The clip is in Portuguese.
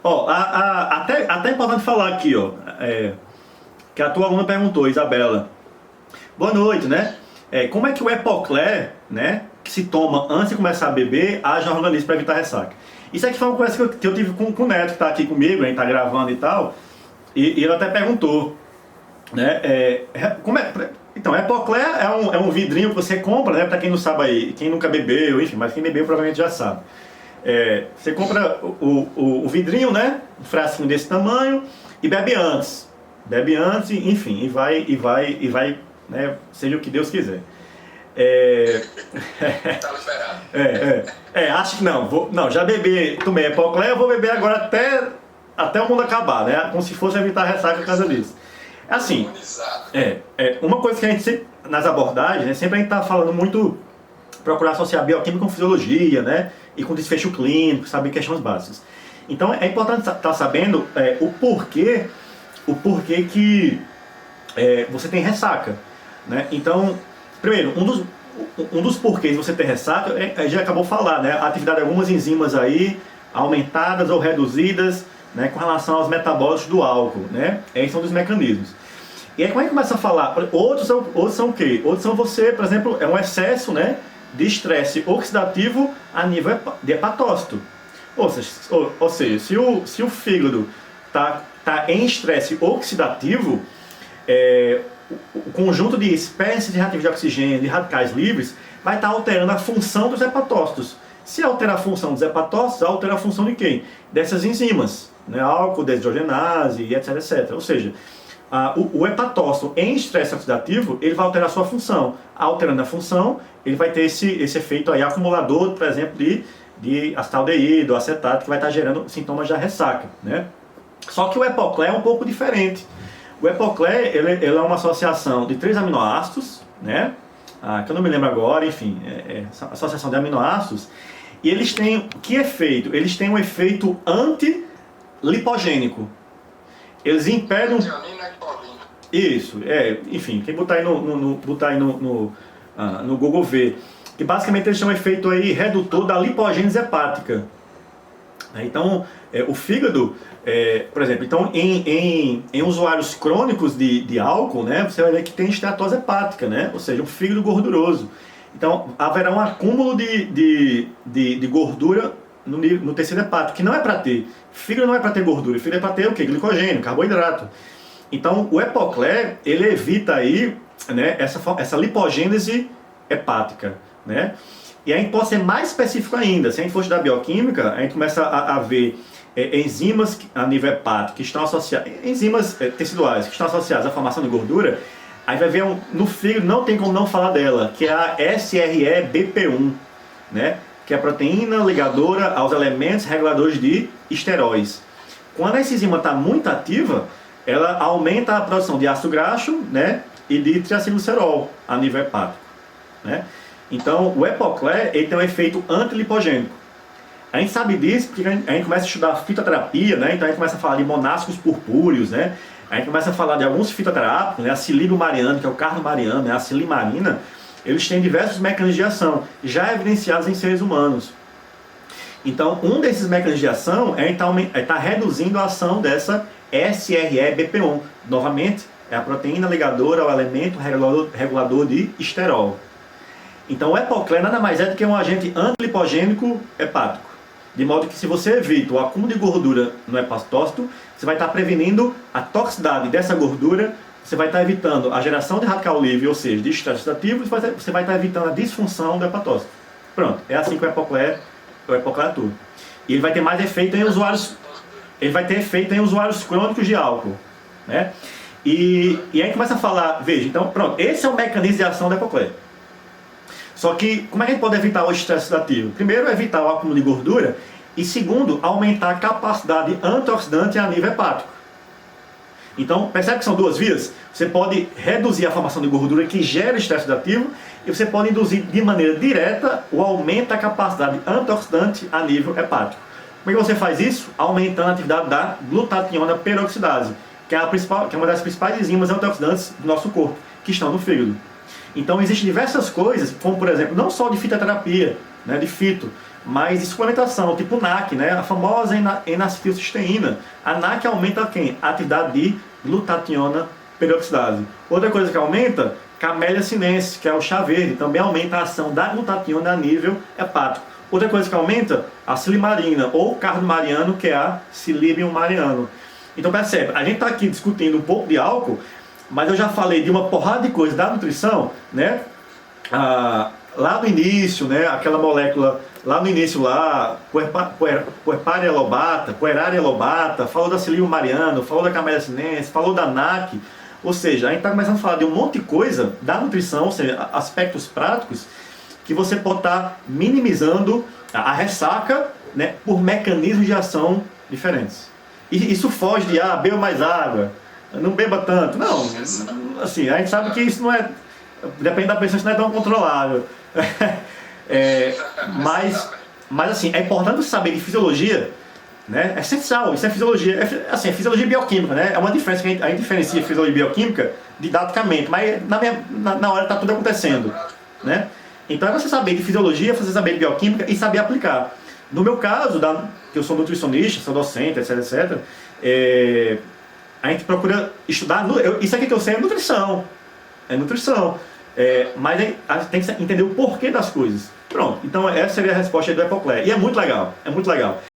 Ó, até é importante falar aqui, ó, que a tua aluna perguntou, Isabela. Boa noite, né? Como é que o Epocler, né, que se toma antes de começar a beber, age no organismo para evitar ressaca? Isso aqui foi uma conversa que eu tive com o Neto, que está aqui comigo, a gente está gravando e tal, e ele até perguntou, né? Então, Epocler é um vidrinho que você compra, né? Para quem não sabe aí, quem nunca bebeu, enfim, mas quem bebeu provavelmente já sabe. Você compra o vidrinho, né? Um frasquinho desse tamanho e bebe antes. Bebe antes, enfim, e vai, né? Seja o que Deus quiser. Tá liberado. Acho que não, já bebi, tomei Epocler, eu vou beber agora até o mundo acabar, né? Como se fosse evitar ressaca por causa disso. Assim, uma coisa que a gente, nas abordagens, né, sempre a gente tá falando muito, procurar associar bioquímica com fisiologia, né? E com desfecho clínico, saber questões básicas. Então é importante estar sabendo o porquê que você tem ressaca, né? Então, primeiro, um dos porquês de você ter ressaca, já acabou de falar, né? A atividade de algumas enzimas aí, aumentadas ou reduzidas, né, com relação aos metabólitos do álcool, né? Esses são um dos mecanismos. E aí, quando a gente começa a falar, outros são o quê? Outros são você, por exemplo, é um excesso, né, de estresse oxidativo a nível de hepatócito. Ou seja, se o fígado tá em estresse oxidativo, o conjunto de espécies reativas de oxigênio, de radicais livres, vai estar alterando a função dos hepatócitos. Se alterar a função dos hepatócitos, altera a função de quem? Dessas enzimas, né? Álcool, deshidrogenase, etc, etc. Ou seja, o hepatócito em estresse oxidativo, ele vai alterar a sua função. Alterando a função, ele vai ter esse efeito aí acumulador, por exemplo, de acetaldeído, acetato, que vai estar gerando sintomas da ressaca, né? Só que o Epocler é um pouco diferente. O Epocler, ele é uma associação de 3 aminoácidos, né? Que eu não me lembro agora, enfim, associação de aminoácidos. E eles têm, que efeito? Eles têm um efeito antilipogênico. Eles impedem... Isso, enfim, quem botar aí no Google ver. Que basicamente eles têm um efeito aí redutor da lipogênese hepática. Então, o fígado, por exemplo, então, em usuários crônicos de álcool, né, você vai ver que tem esteatose hepática, né, ou seja, um fígado gorduroso. Então, haverá um acúmulo de gordura no tecido hepático, que não é para ter. Fígado não é para ter gordura, fígado é para ter o quê? Glicogênio, carboidrato. Então, o Epocler, ele evita aí, né, essa lipogênese hepática, né? E a gente pode ser mais específico ainda. Se a gente for estudar bioquímica, a gente começa a ver enzimas a nível hepático que estão associadas, enzimas teciduais que estão associadas à formação de gordura. Aí vai ver no fígado, não tem como não falar dela, que é a SREBP1, né? Que é a proteína ligadora aos elementos reguladores de esteróis. Quando essa enzima está muito ativa, ela aumenta a produção de ácido graxo, né? E de triacilglicerol a nível hepático, né? Então, o Epocler, ele tem um efeito antilipogênico. A gente sabe disso porque a gente começa a estudar fitoterapia, né? Então a gente começa a falar de monássicos purpúreos, né? A gente começa a falar de alguns fitoterápicos, né? A Silíbio mariano, que é o cardo mariano, né? A silimarina, eles têm diversos mecanismos de ação, já evidenciados em seres humanos. Então, um desses mecanismos de ação é estar reduzindo a ação dessa SREBP1. Novamente, é a proteína ligadora ao elemento regulador de esterol. Então o Epocler nada mais é do que um agente antilipogênico hepático. De modo que se você evita o acúmulo de gordura no hepatócito, você vai estar prevenindo a toxicidade dessa gordura, você vai estar evitando a geração de radical livre, ou seja, de estresse oxidativo, e você vai estar evitando a disfunção do hepatócito. Pronto, é assim que o Epocler atua. E ele vai ter mais efeito em usuários, crônicos de álcool, né? E aí começa a falar, veja, então pronto, esse é o mecanismo de ação do Epocler. Só que, como é que a gente pode evitar o estresse oxidativo? Primeiro, evitar o acúmulo de gordura. E segundo, aumentar a capacidade antioxidante a nível hepático. Então, percebe que são duas vias? Você pode reduzir a formação de gordura que gera estresse oxidativo e você pode induzir de maneira direta o aumento da capacidade antioxidante a nível hepático. Como é que você faz isso? Aumentando a atividade da glutationa peroxidase, que é uma das principais enzimas antioxidantes do nosso corpo, que estão no fígado. Então existem diversas coisas, como por exemplo, não só de fitoterapia, né, de fito, mas de suplementação, tipo NAC, né? A famosa N-acetilcisteína. A NAC aumenta quem? A atividade de glutationa peroxidase. Outra coisa que aumenta, Camellia sinensis, que é o chá verde, também aumenta a ação da glutationa a nível hepático. Outra coisa que aumenta, a silimarina, ou cardo mariano, que é a Silibium mariano. Então percebe, a gente está aqui discutindo um pouco de álcool, mas eu já falei de uma porrada de coisa da nutrição, né? Lá no início, né? Aquela molécula, lá no início, Puerparia lobata, Pueraria lobata, falou da Silibium mariano, falou da Camellia sinensis, falou da NAC. Ou seja, a gente está começando a falar de um monte de coisa da nutrição, ou seja, aspectos práticos, que você pode estar minimizando a ressaca, né, por mecanismos de ação diferentes. E isso foge de, beba mais água, não beba tanto. Não, assim, a gente sabe que isso não é, depende da pessoa, isso não é tão controlável. Mas assim, é importante saber de fisiologia, né? É essencial, isso é fisiologia, é fisiologia bioquímica, né? É uma diferença que a gente diferencia fisiologia bioquímica didaticamente, mas na hora está tudo acontecendo, né? Então é você saber de fisiologia, você saber de bioquímica e saber aplicar. No meu caso, que eu sou nutricionista, sou docente, etc, a gente procura estudar, isso aqui que eu sei é nutrição, mas a gente tem que entender o porquê das coisas. Pronto, então essa seria a resposta aí do Epocler, e é muito legal,